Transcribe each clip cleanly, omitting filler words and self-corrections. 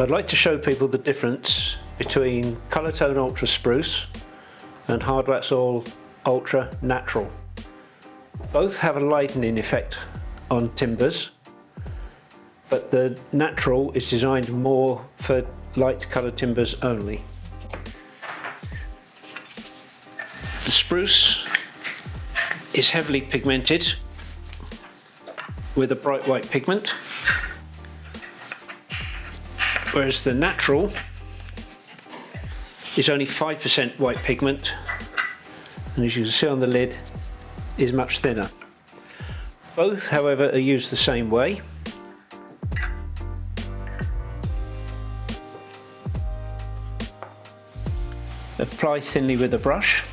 I'd like to show people the difference between Colourtone Ultra Spruce and Hardwax Oil Ultra Natural. Both have a lightening effect on timbers, but the Natural is designed more for light coloured timbers only. The Spruce is heavily pigmented with a bright white pigment, whereas the Natural is only 5% white pigment, and as you can see on the lid, is much thinner. Both, however, are used the same way. Apply thinly with a brush.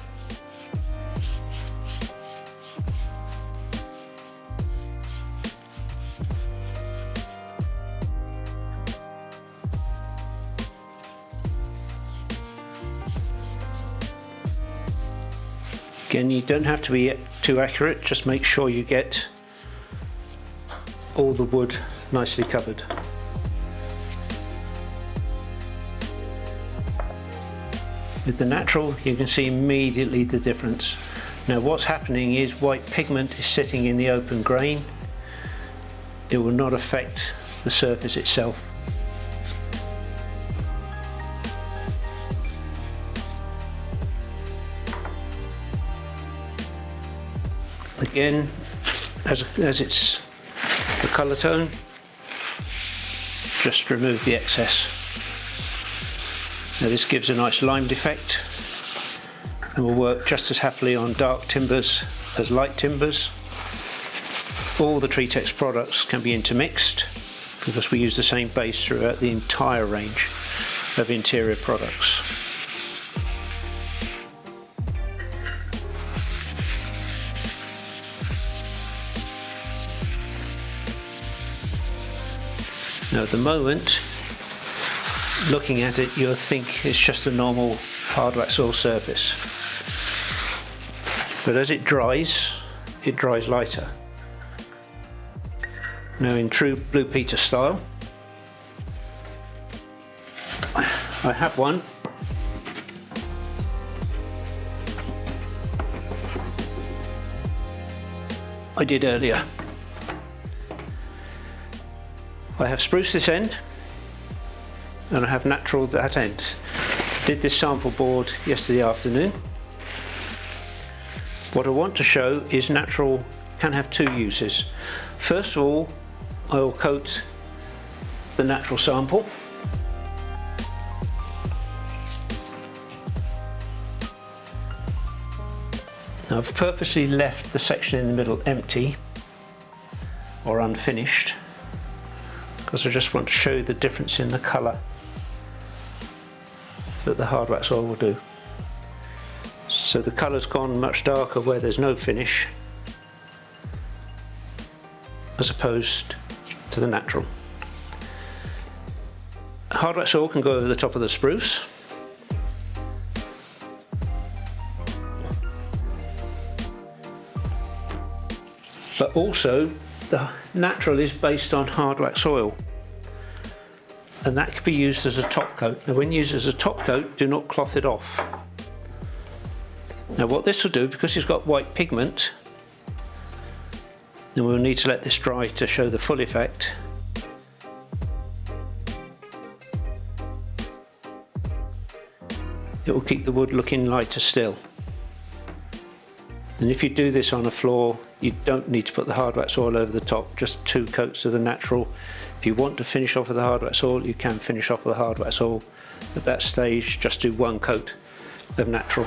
Again, you don't have to be too accurate, just make sure you get all the wood nicely covered. With the Natural, you can see immediately the difference. Now what's happening is white pigment is sitting in the open grain. It will not affect the surface itself. Again, as it's the Colourtone, just remove the excess. Now this gives a nice limed effect and will work just as happily on dark timbers as light timbers. All the Treatex products can be intermixed because we use the same base throughout the entire range of interior products. Now at the moment, looking at it, you'll think it's just a normal Hardwax oil surface. But as it dries lighter. Now in true Blue Peter style, I have one. I did earlier. I have Spruce this end, and I have Natural that end. Did this sample board yesterday afternoon. What I want to show is Natural can have two uses. First of all, I will coat the Natural sample. Now I've purposely left the section in the middle empty or unfinished, because I just want to show you the difference in the colour that the Hardwax oil will do. So the colour's gone much darker where there's no finish, as opposed to the Natural. Hardwax oil can go over the top of the Spruce. But also, the Natural is based on Hardwax oil, and that can be used as a top coat. Now when used as a top coat, do not cloth it off. Now what this will do, because it's got white pigment, then we'll need to let this dry to show the full effect. It will keep the wood looking lighter still. And if you do this on a floor, you don't need to put the Hardwax oil over the top, just 2 coats of the Natural. If you want to finish off with the Hardwax oil, you can finish off with the Hardwax oil. At that stage, just do 1 coat of Natural.